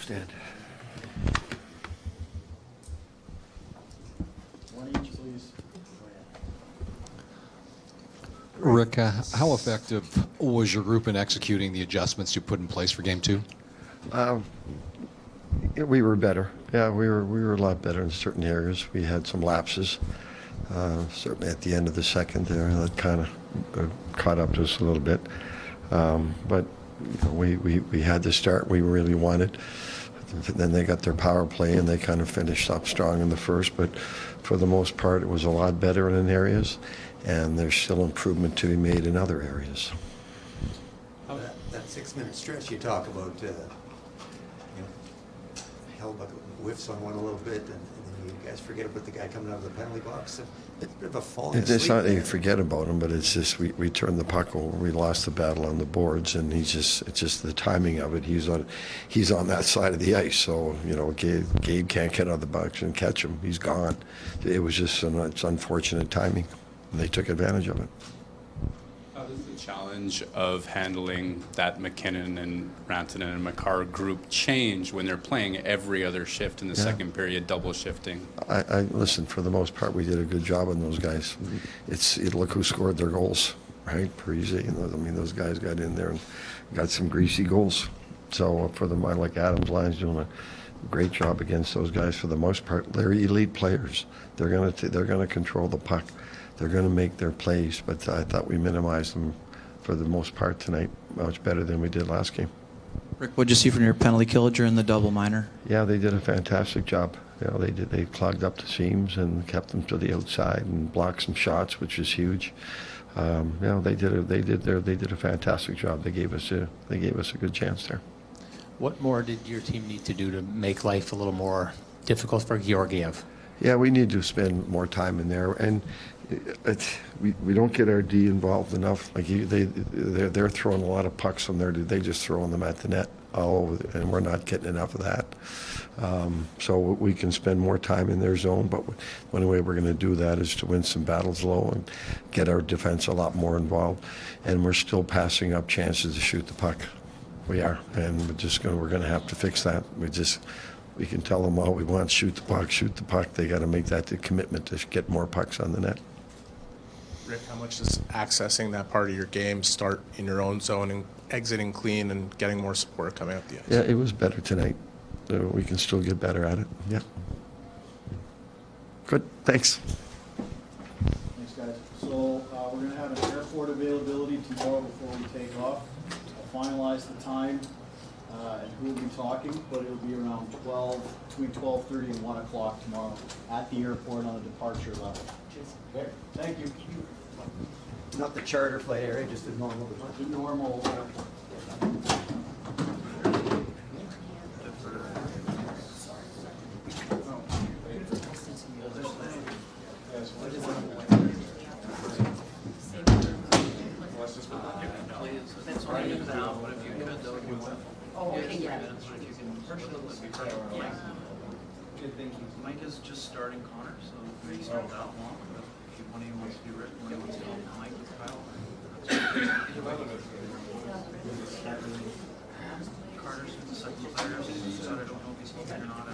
stand. One each, please. Rick, how effective was your group in executing the adjustments you put in place for Game 2? We were better. Yeah, we were a lot better in certain areas. We had some lapses, certainly at the end of the second there, that kind of caught up to us a little bit. But you know, we had the start we really wanted. Then they got their power play and they kind of finished up strong in the first. But for the most part, it was a lot better in areas, and there's still improvement to be made in other areas. That 6-minute stretch you talk about, Hellbuck whiffs on one a little bit, and then you guys forget about the guy coming out of the penalty box. It's a bit of a falling asleep. It's not that you forget about him, but it's just we turned the puck over. We lost the battle on the boards, and it's just the timing of it. He's on that side of the ice, so Gabe can't get out of the box and catch him. He's gone. It was just it's unfortunate timing, and they took advantage of it. How does the challenge of handling that McKinnon and Rantanen and Makar group change when they're playing every other shift in the second period, double shifting? I listen, for the most part, we did a good job on those guys. Look who scored their goals, right? Parise, those guys got in there and got some greasy goals. So for them, I like Adams Lyon's doing a great job against those guys for the most part. They're elite players. They're gonna control the puck. They're going to make their plays, but I thought we minimized them for the most part tonight much better than we did last game. Rick, what'd you see from your penalty kill during the double minor? Yeah, they did a fantastic job. They did. They clogged up the seams and kept them to the outside and blocked some shots, which is huge. They did a fantastic job. They gave us a good chance there. What more did your team need to do to make life a little more difficult for Georgiev? Yeah, we need to spend more time in there, and we don't get our D involved enough. Like they're throwing a lot of pucks from there. They just throwing them at the net all over, and we're not getting enough of that. So we can spend more time in their zone, but one way we're going to do that is to win some battles low and get our defense a lot more involved. And we're still passing up chances to shoot the puck. We are, and we're going to have to fix that. We can tell them all we want, shoot the puck, shoot the puck. They got to make that the commitment to get more pucks on the net. Rick, how much does accessing that part of your game start in your own zone and exiting clean and getting more support coming up the ice? Yeah, it was better tonight. We can still get better at it. Yeah. Good. Thanks. Thanks, guys. So we're going to have an airport availability tomorrow before we take off. I'll finalize the time and who will be talking, but it'll be around between 12:30 and 1 o'clock tomorrow at the airport on the departure level. Okay. Thank you. Not the charter flight area, just the normal. The normal airport. Mike is just starting Connor, so maybe start that long. But if one of you wants to do Rick, one of you wants to do Mike with Kyle. Carter's the second player, so I don't know if he's hoping or not.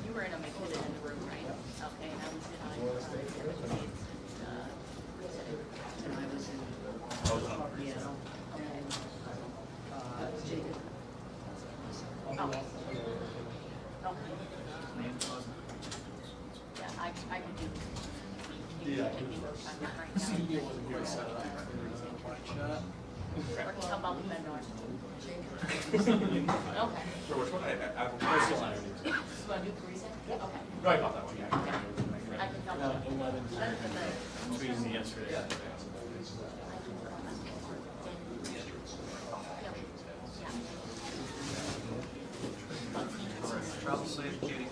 You were in a McKinnon in the room, right? Okay, and I was in and I was in Jacob. Oh. Yeah, I can do. Yeah. How about the Bednar? Okay. For which one? You want to do 3 seconds? Yeah, okay. Right, not that one, yeah. I can help you. Between the yesterday. Yeah. Travel safe, Katie.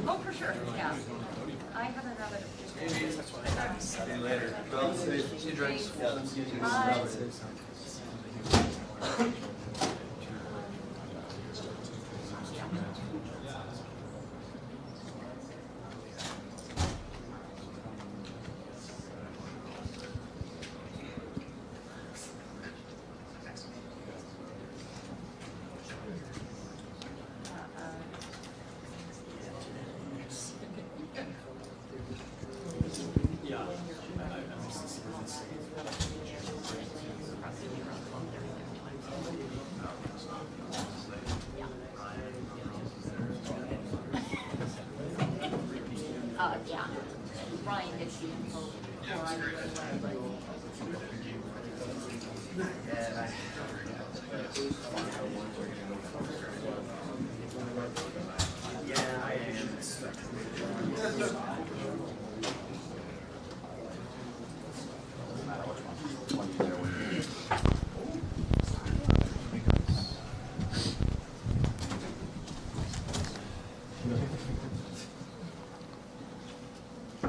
Oh, for sure, yeah. I have a rabbit. See you later. Travel safe. See you drinks. Bye.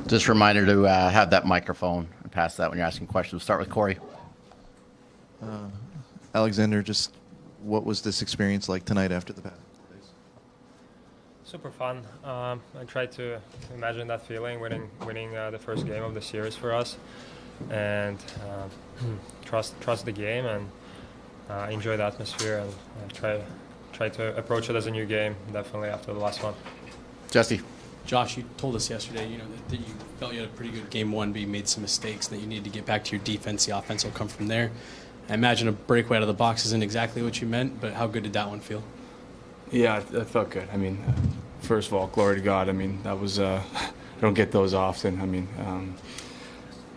Just a reminder to have that microphone and pass that when you're asking questions. We'll start with Corey. Alexander, just what was this experience like tonight after the past couple days? Super fun. I tried to imagine that feeling, winning the first game of the series for us, and trust the game and enjoy the atmosphere, and try to approach it as a new game. Definitely after the last one. Jesse. Josh, you told us yesterday, that you felt you had a pretty good game one, but you made some mistakes, and that you needed to get back to your defense. The offense will come from there. I imagine a breakaway out of the box isn't exactly what you meant, but how good did that one feel? Yeah, it felt good. I mean, first of all, glory to God. I mean, that was I don't get those often. I mean,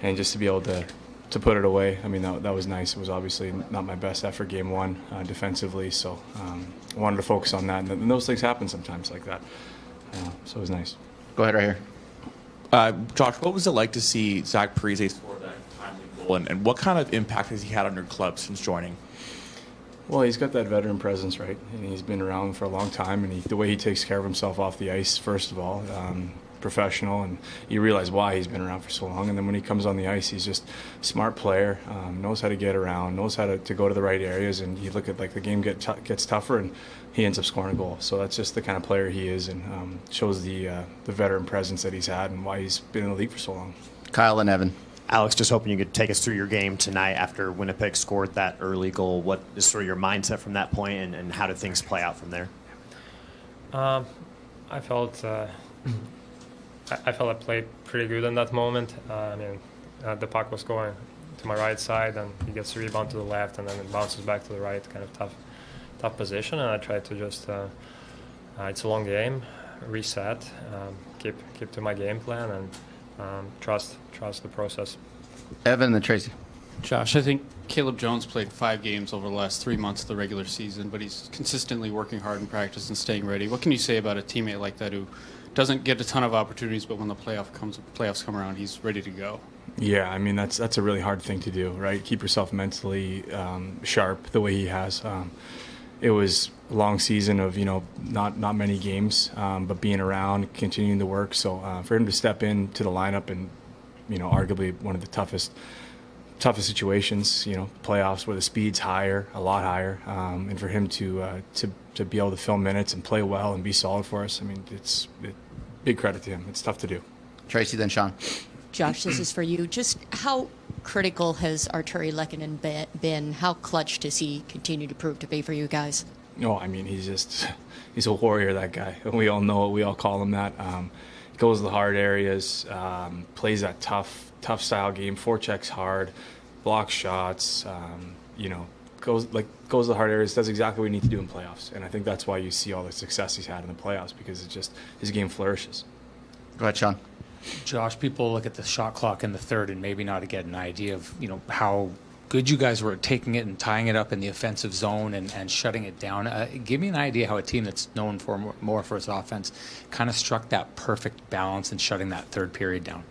and just to be able to put it away, I mean, that was nice. It was obviously not my best effort game one defensively, so I wanted to focus on that. And those things happen sometimes like that. So it was nice. Go ahead right here. Josh, what was it like to see Zach Parise score that timely goal, and what kind of impact has he had on your club since joining? Well, he's got that veteran presence, right? And he's been around for a long time, and the way he takes care of himself off the ice, first of all, professional, and you realize why he's been around for so long. And then when he comes on the ice, he's just a smart player, knows how to get around, knows how to go to the right areas, and you look at the game gets tougher, and he ends up scoring a goal. So that's just the kind of player he is, and shows the veteran presence that he's had and why he's been in the league for so long. Kyle and Evan. Alex, just hoping you could take us through your game tonight after Winnipeg scored that early goal. What is sort of your mindset from that point, and how did things play out from there? I felt I played pretty good in that moment. The puck was going to my right side, and he gets a rebound to the left, and then it bounces back to the right. Kind of tough position, and I tried to just. It's a long game, reset, keep to my game plan, and trust the process. Evan and Tracy. Josh, I think Caleb Jones played 5 games over the last 3 months of the regular season, but he's consistently working hard in practice and staying ready. What can you say about a teammate like that who doesn't get a ton of opportunities, but when the playoffs come around, he's ready to go? Yeah, I mean, that's a really hard thing to do, right? Keep yourself mentally sharp the way he has. It was a long season of, not many games, but being around, continuing to work. So for him to step into the lineup and, arguably one of the toughest situations, playoffs where the speed's higher, a lot higher, and for him to be able to fill minutes and play well and be solid for us, I mean, it's big credit to him. It's tough to do. Tracy, then Sean. Josh, this is for you. Just how critical has Arturi Lehkonen been? How clutch does he continue to prove to be for you guys? I mean, he's a warrior, that guy. We all know it. We all call him that. Goes to the hard areas, plays that tough style game, forechecks hard, blocks shots, goes to the hard areas, does exactly what we need to do in playoffs. And I think that's why you see all the success he's had in the playoffs, because his game flourishes. Go ahead, Sean. Josh, people look at the shot clock in the third and maybe not get an idea of, how good you guys were at taking it and tying it up in the offensive zone and shutting it down. Give me an idea how a team that's known for more for its offense kind of struck that perfect balance in shutting that third period down.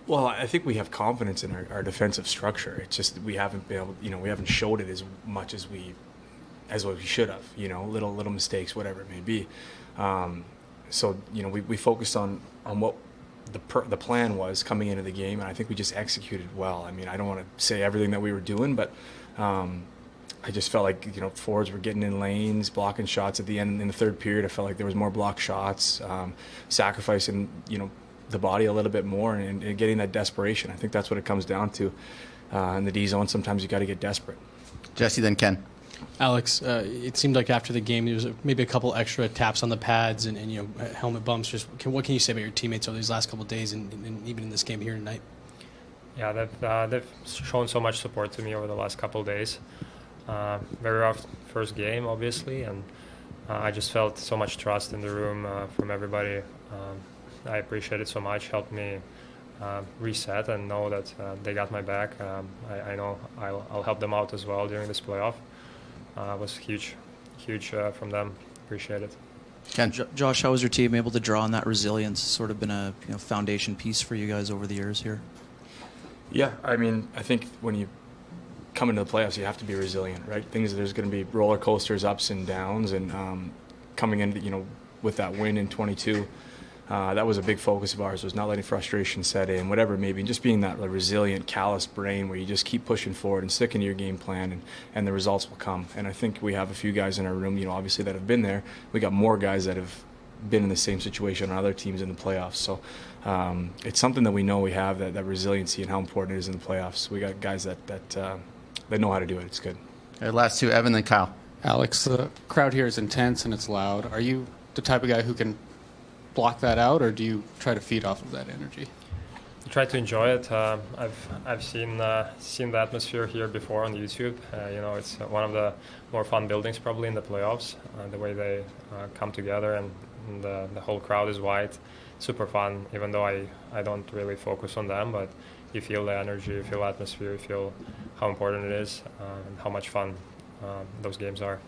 Well, I think we have confidence in our defensive structure. It's just we haven't been able, we haven't showed it as much as we should have. Little mistakes, whatever it may be. So we focused on what the plan was coming into the game, and I think we just executed well. I mean, I don't want to say everything that we were doing, but I just felt like forwards were getting in lanes, blocking shots at the end in the third period. I felt like there was more block shots, sacrificing the body a little bit more, and getting that desperation. I think that's what it comes down to in the D zone. Sometimes you got to get desperate. Jesse, then Ken. Alex, it seemed like after the game there was maybe a couple extra taps on the pads and helmet bumps. What can you say about your teammates over these last couple of days and even in this game here tonight? Yeah, they've shown so much support to me over the last couple of days. Very rough first game, obviously, and I just felt so much trust in the room from everybody. I appreciate it so much. Helped me reset and know that they got my back. I know I'll help them out as well during this playoff. It was huge from them. Appreciate it. Josh, how was your team able to draw on that resilience? Sort of been a foundation piece for you guys over the years here. Yeah, I mean, I think when you come into the playoffs, you have to be resilient, right? There's going to be roller coasters, ups and downs, and coming in, with that win in 22, that was a big focus of ours, was not letting frustration set in, whatever it may be, and just being that resilient, callous brain where you just keep pushing forward and sticking to your game plan, and the results will come. And I think we have a few guys in our room, obviously that have been there. We got more guys that have been in the same situation on other teams in the playoffs. So it's something that we know we have, that resiliency and how important it is in the playoffs. We got guys that know how to do it. It's good. Okay, last two, Evan, then Kyle. Alex, the crowd here is intense and it's loud. Are you the type of guy who can block that out, or do you try to feed off of that energy? I try to enjoy it. I've seen the atmosphere here before on YouTube. It's one of the more fun buildings probably in the playoffs. The way they come together and the whole crowd is white. Super fun, even though I don't really focus on them, but you feel the energy, you feel the atmosphere, you feel how important it is and how much fun those games are.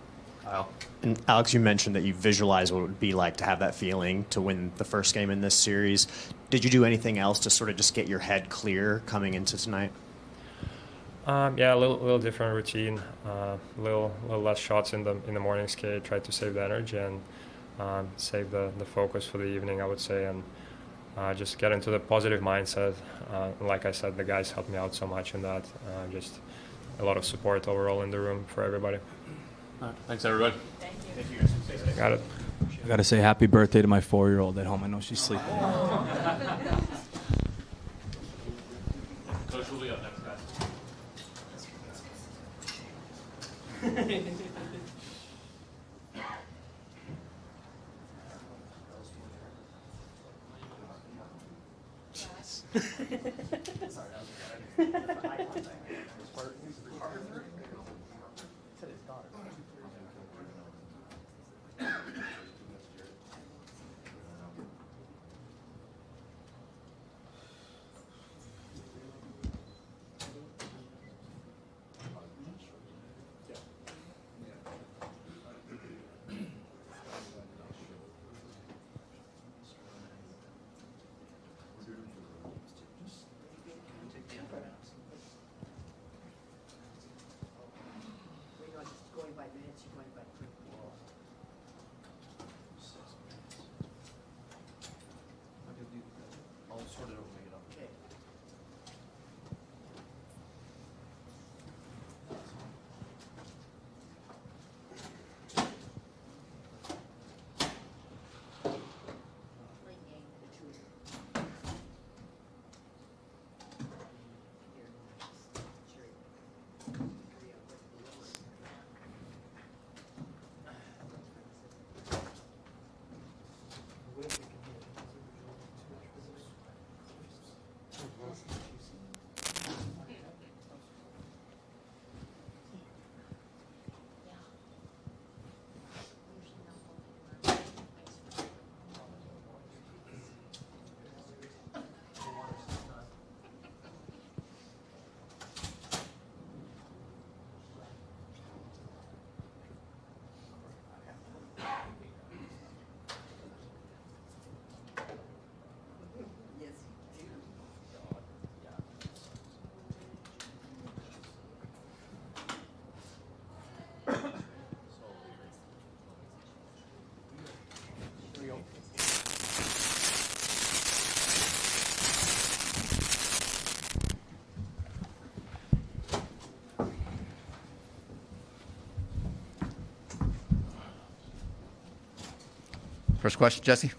Kyle. And Alex, you mentioned that you visualized what it would be like to have that feeling to win the first game in this series. Did you do anything else to sort of just get your head clear coming into tonight? Yeah, a little different routine, little less shots in the morning skate. Tried to save the energy and save the focus for the evening, I would say, and just get into the positive mindset. Like I said, the guys helped me out so much in that. Just a lot of support overall in the room for everybody. All right, thanks, everybody. Thank you guys. Got it. I got to say happy birthday to my 4-year-old at home. I know she's sleeping. Coach will be up next, guys. First question, Jesse.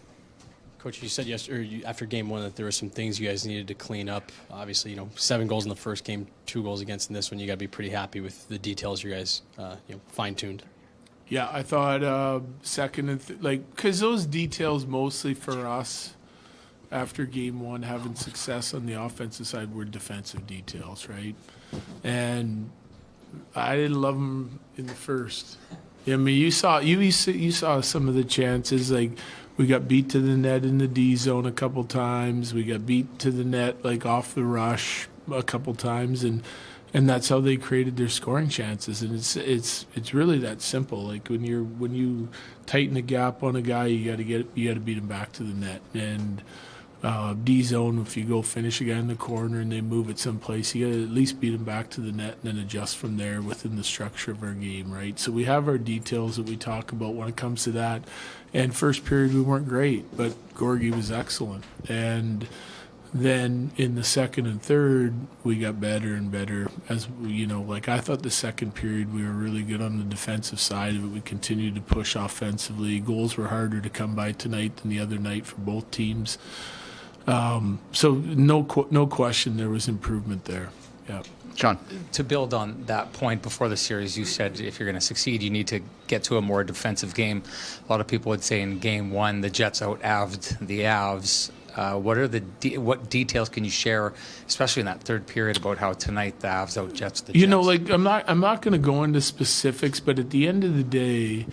Coach, you said yesterday after game one that there were some things you guys needed to clean up. Obviously, 7 goals in the first game, 2 goals against in this one. You got to be pretty happy with the details you guys fine-tuned. Yeah, I thought second and because those details mostly for us after game one having success on the offensive side were defensive details, right? And I didn't love them in the first. I mean, you saw some of the chances. Like We got beat to the net in the D zone a couple times. We got beat to the net like off the rush a couple times, and that's how they created their scoring chances. And it's really that simple. Like when you tighten the gap on a guy, you got to beat him back to the net. And D zone, if you go finish a guy in the corner and they move it someplace, you got to at least beat him back to the net and then adjust from there within the structure of our game, right? So we have our details that we talk about when it comes to that. And first period we weren't great, but Gorgie was excellent. And then in the second and third, we got better and better. As you know, like I thought the second period we were really good on the defensive side of it. We continued to push offensively. Goals were harder to come by tonight than the other night for both teams. So no question there was improvement there. Yeah. John. To build on that point, before the series, you said if you're going to succeed, you need to get to a more defensive game. A lot of people would say in game one, the Jets out-av'd the Avs. What details can you share, especially in that third period, about how tonight the Avs out-Jets the Jets? You know, like I'm not going to go into specifics, but at the end of the day,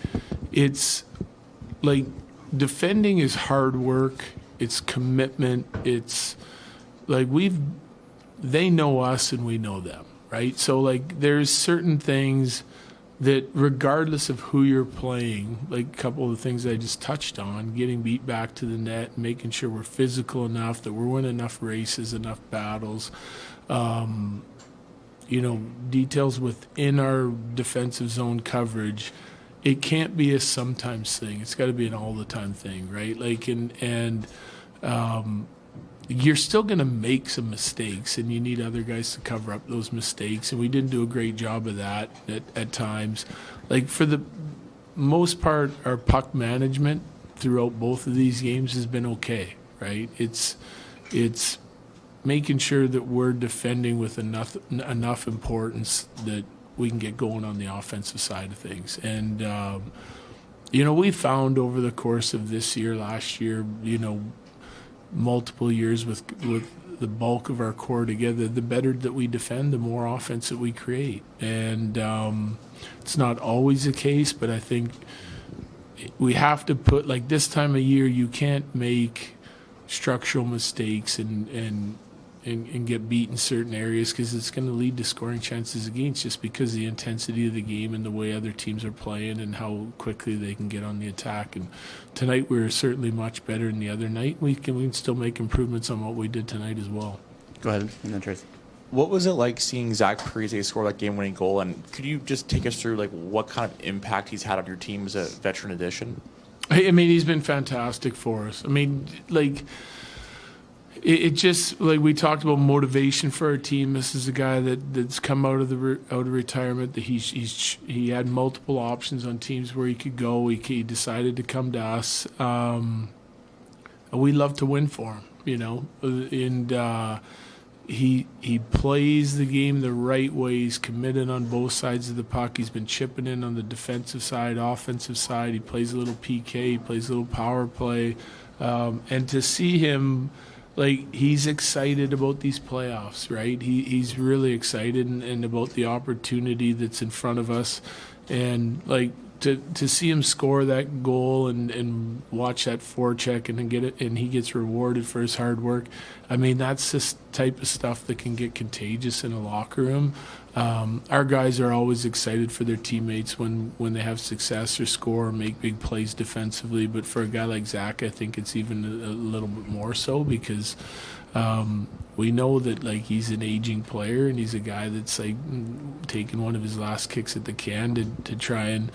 it's like defending is hard work. It's commitment. It's like they know us and we know them, right? So like there's certain things that regardless of who you're playing, like a couple of the things I just touched on, getting beat back to the net, making sure we're physical enough, that we're winning enough races, enough battles, details within our defensive zone coverage. It can't be a sometimes thing. It's got to be an all the time thing, right? Like, you're still going to make some mistakes, and you need other guys to cover up those mistakes. And we didn't do a great job of that at times. Like for the most part, our puck management throughout both of these games has been okay, right? It's making sure that we're defending with enough importance that we can get going on the offensive side of things. And we found over the course of this year, last year, multiple years with the bulk of our core together, the better that we defend, the more offense that we create. And it's not always the case, but I think we have to put, like this time of year, you can't make structural mistakes and get beat in certain areas, because it's going to lead to scoring chances against, just because of the intensity of the game and the way other teams are playing and how quickly they can get on the attack. And tonight we were certainly much better than the other night. We can still make improvements on what we did tonight as well. Go ahead, and then Tracy. What was it like seeing Zach Parise score that game-winning goal? And could you just take us through like what kind of impact he's had on your team as a veteran addition? I mean, he's been fantastic for us. I mean, like, it just, like we talked about motivation for our team. This is a guy that's come out of retirement. That he had multiple options on teams where he could go. He decided to come to us. We love to win for him, and he plays the game the right way. He's committed on both sides of the puck. He's been chipping in on the defensive side, offensive side. He plays a little PK. He plays a little power play, and to see him. Like, he's excited about these playoffs, right? He's really excited and about the opportunity that's in front of us. And, like, to see him score that goal and watch that forecheck and then get it, and he gets rewarded for his hard work. I mean, that's the type of stuff that can get contagious in a locker room. Our guys are always excited for their teammates when they have success or score or make big plays defensively. But for a guy like Zach, I think it's even a little bit more so, because we know that, like, he's an aging player, and he's a guy that's like taking one of his last kicks at the can to try and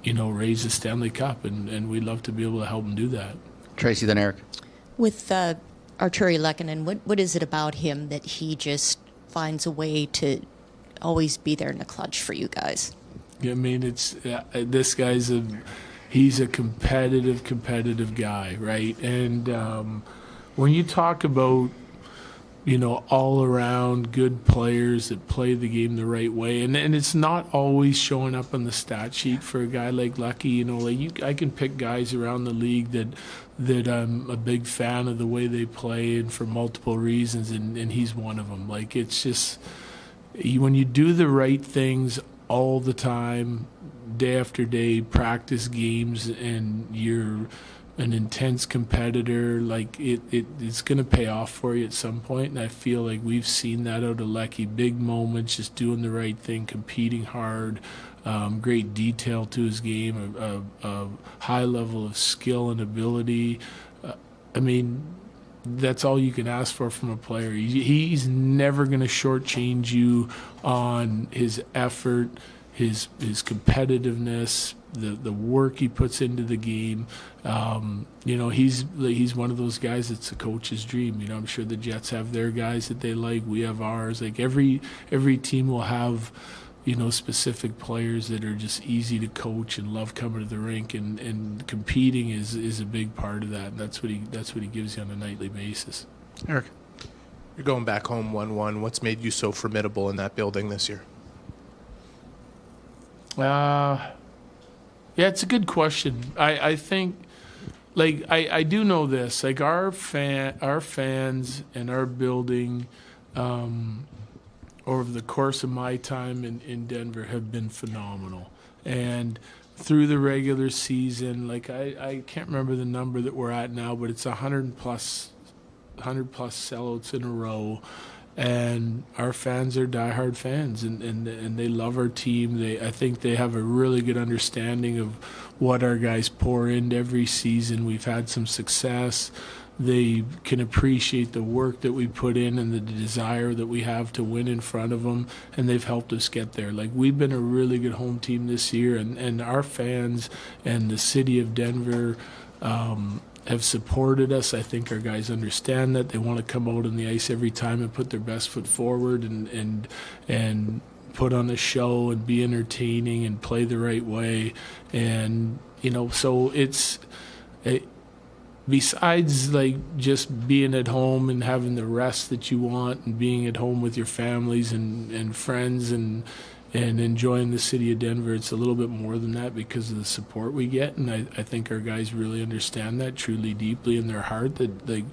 raise the Stanley Cup, and we'd love to be able to help him do that. Tracy, then Eric. With Arturi Lehkonen, what is it about him that he just finds a way to always be there in the clutch for you guys? I mean, it's this guy's he's a competitive guy, right? And when you talk about all around good players that play the game the right way, and it's not always showing up on the stat sheet for a guy like Lucky. I can pick guys around the league that I'm a big fan of the way they play, and for multiple reasons, and he's one of them. Like, it's just when you do the right things all the time, day after day, practice games, and you're an intense competitor, like it's going to pay off for you at some point. And I feel like we've seen that out of Lecky. Big moments, just doing the right thing, competing hard, great detail to his game, a high level of skill and ability. I mean, that's all you can ask for from a player. He's never going to shortchange you on his effort, his competitiveness, the work he puts into the game. You know, he's one of those guys that's a coach's dream. You know, I'm sure the Jets have their guys that they like. We have ours. Like every team will have, you know, specific players that are just easy to coach and love coming to the rink, and competing is a big part of that. And that's what he gives you on a nightly basis. Eric, you're going back home 1-1. What's made you so formidable in that building this year? Yeah, it's a good question. I think, like, I do know this. Like, our fans and our building, over the course of my time in Denver, have been phenomenal. And through the regular season, like, I can't remember the number that we're at now, but it's 100 plus sellouts in a row. And our fans are diehard fans, and they love our team. I think they have a really good understanding of what our guys pour into every season. We've had some success. They can appreciate the work that we put in and the desire that we have to win in front of them, and they've helped us get there. Like, we've been a really good home team this year, and our fans and the city of Denver have supported us. I think our guys understand that. They want to come out on the ice every time and put their best foot forward and put on a show and be entertaining and play the right way. And, you know, so besides, like, just being at home and having the rest that you want and being at home with your families and friends and enjoying the city of Denver, it's a little bit more than that because of the support we get. And I think our guys really understand that truly deeply in their heart, that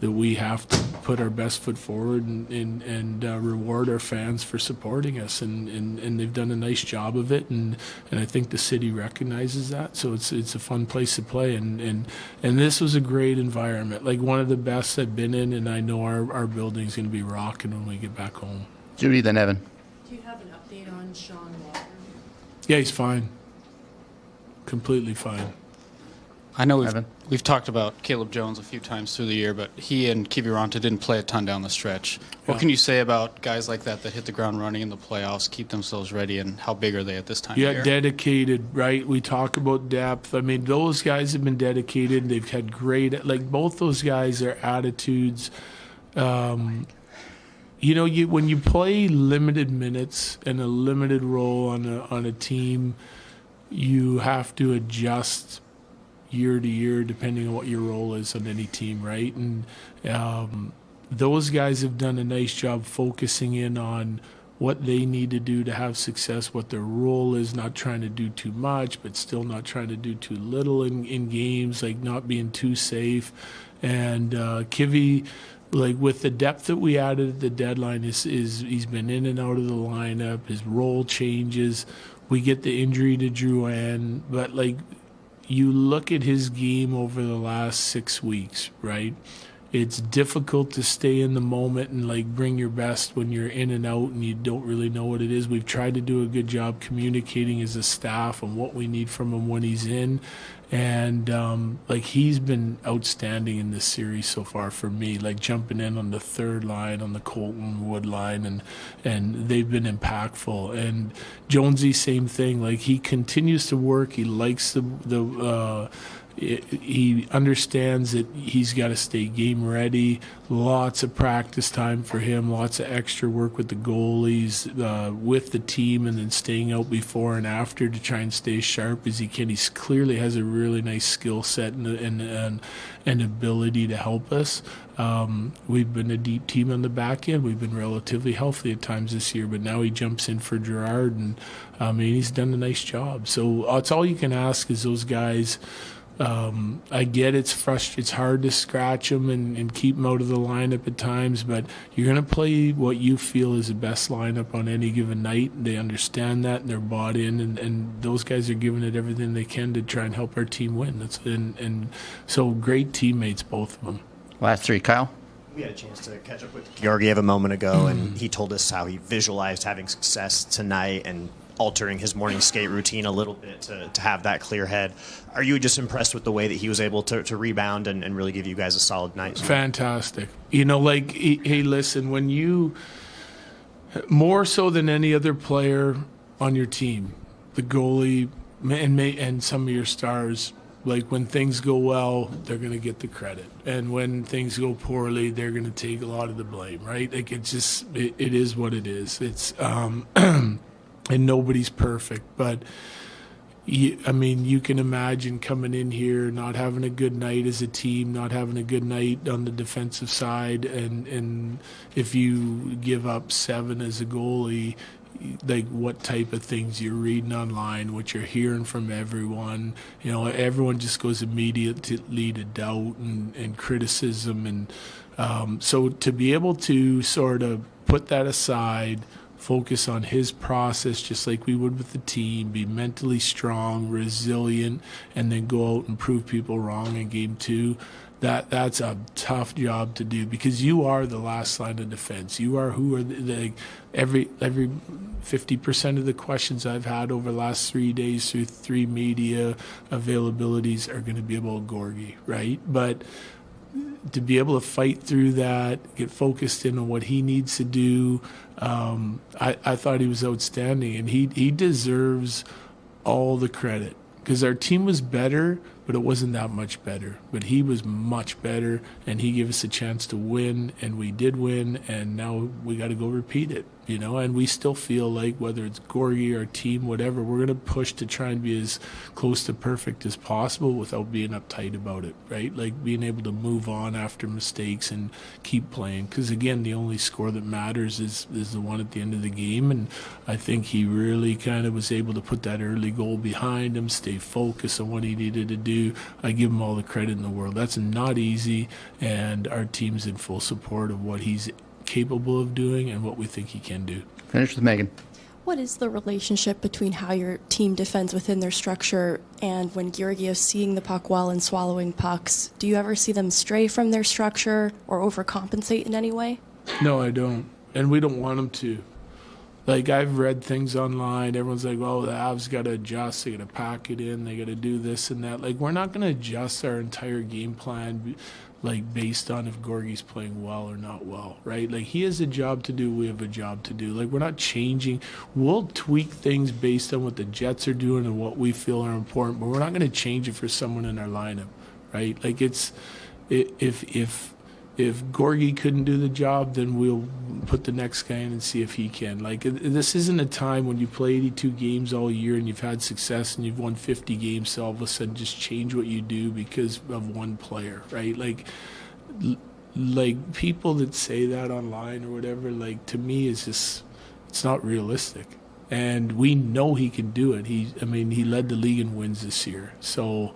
we have to put our best foot forward and reward our fans for supporting us. And they've done a nice job of it. And I think the city recognizes that. So it's a fun place to play. And this was a great environment, like one of the best I've been in. And I know our building's going to be rocking when we get back home. Judy, then Evan. Do you have an update on Sean Walker? Yeah, he's fine. Completely fine. I know we've talked about Caleb Jones a few times through the year, but he and Kiviranta didn't play a ton down the stretch. What can you say about guys like that hit the ground running in the playoffs, keep themselves ready, and how big are they at this time of year? Dedicated, right? We talk about depth. I mean, those guys have been dedicated. They've had great, like, both those guys, their attitudes. You know, when you play limited minutes and a limited role on a team, you have to adjust year to year depending on what your role is on any team, right? And those guys have done a nice job focusing in on what they need to do to have success, what their role is, not trying to do too much, but still not trying to do too little in games, like not being too safe. And Kivy, like, with the depth that we added at the deadline, he's been in and out of the lineup. His role changes. We get the injury to Drouin, but, like, you look at his game over the last 6 weeks, right? It's difficult to stay in the moment and, like, bring your best when you're in and out and you don't really know what it is. We've tried to do a good job communicating as a staff on what we need from him when he's in. And, like, he's been outstanding in this series so far for me, like jumping in on the third line, on the Colton Wood line, and they've been impactful. And Jonesy, same thing. Like, he continues to work. He likes he understands that he's got to stay game ready. Lots of practice time for him, lots of extra work with the goalies, with the team, and then staying out before and after to try and stay sharp as he can. He clearly has a really nice skill set and ability to help us. We've been a deep team on the back end. We've been relatively healthy at times this year, but now he jumps in for Gerard, and I mean, he's done a nice job. So it's all you can ask is those guys I get it's hard to scratch them and keep them out of the lineup at times, but you're going to play what you feel is the best lineup on any given night. They understand that, and they're bought in, and those guys are giving it everything they can to try and help our team win. And so great teammates, both of them. Last three, Kyle. We had a chance to catch up with Georgiev a moment ago, and he told us how he visualized having success tonight and altering his morning skate routine a little bit to have that clear head. Are you just impressed with the way that he was able to rebound and really give you guys a solid night? Fantastic. You know, like, hey, listen, when you, more so than any other player on your team, the goalie and some of your stars, like, when things go well, they're going to get the credit. And when things go poorly, they're going to take a lot of the blame, right? Like, it is what it is. It's, and nobody's perfect. But, you can imagine coming in here, not having a good night as a team, not having a good night on the defensive side. And if you give up 7 as a goalie, like, what type of things you're reading online, what you're hearing from everyone. You know, everyone just goes immediately to doubt and criticism. And so to be able to sort of put that aside, focus on his process just like we would with the team, be mentally strong, resilient, and then go out and prove people wrong in game 2, that's a tough job to do, because you are the last line of defense. You are who are every 50% of the questions I've had over the last 3 days through 3 media availabilities are going to be about Gorgie, right? But to be able to fight through that, get focused in on what he needs to do, I thought he was outstanding, and he deserves all the credit, because our team was better, but it wasn't that much better. But he was much better, and he gave us a chance to win, and we did win, and now we got to go repeat it, you know. And we still feel like, whether it's Gorgie, our team, whatever, we're going to push to try and be as close to perfect as possible without being uptight about it, right? Like, being able to move on after mistakes and keep playing. Because, again, the only score that matters is the one at the end of the game, and I think he really kind of was able to put that early goal behind him, stay focused on what he needed to do. I give him all the credit in the world. That's not easy, and our team's in full support of what he's capable of doing and what we think he can do. Finish with Megan. What is the relationship between how your team defends within their structure and when Georgiev's seeing the puck well and swallowing pucks? Do you ever see them stray from their structure or overcompensate in any way? No, I don't. And we don't want them to. Like, I've read things online. Everyone's like, oh, the Avs got to adjust. They got to pack it in. They got to do this and that. Like, we're not going to adjust our entire game plan, like, based on if Gorgie's playing well or not well, right? Like, he has a job to do. We have a job to do. Like, we're not changing. We'll tweak things based on what the Jets are doing and what we feel are important, but we're not going to change it for someone in our lineup, right? Like, if Gorgie couldn't do the job, then we'll put the next guy in and see if he can. Like, this isn't a time when you play 82 games all year and you've had success and you've won 50 games to all of a sudden just change what you do because of one player, right? Like people that say that online or whatever, like, to me, is just, it's not realistic. And we know he can do it. He led the league in wins this year. So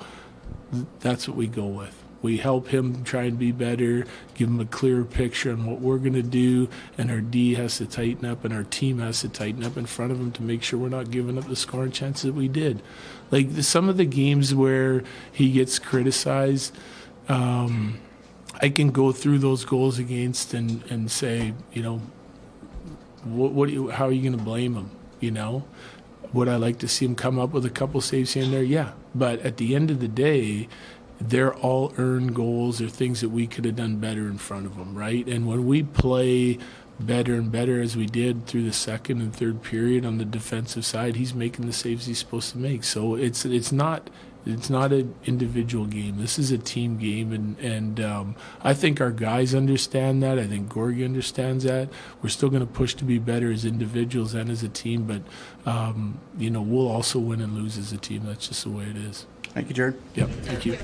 that's what we go with. We help him try and be better, give him a clearer picture on what we're going to do, and our D has to tighten up, and our team has to tighten up in front of him to make sure we're not giving up the scoring chances that we did. Like, some of the games where he gets criticized, I can go through those goals against and say, you know, how are you going to blame him, you know? Would I like to see him come up with a couple saves here and there? Yeah. But at the end of the day, they're all earned goals. They're things that we could have done better in front of them, right? And when we play better and better, as we did through the second and third period on the defensive side, he's making the saves he's supposed to make. So it's not an individual game. This is a team game, and I think our guys understand that. I think Gorgie understands that. We're still going to push to be better as individuals and as a team, but we'll also win and lose as a team. That's just the way it is. Thank you, Jared. Yep, thank you.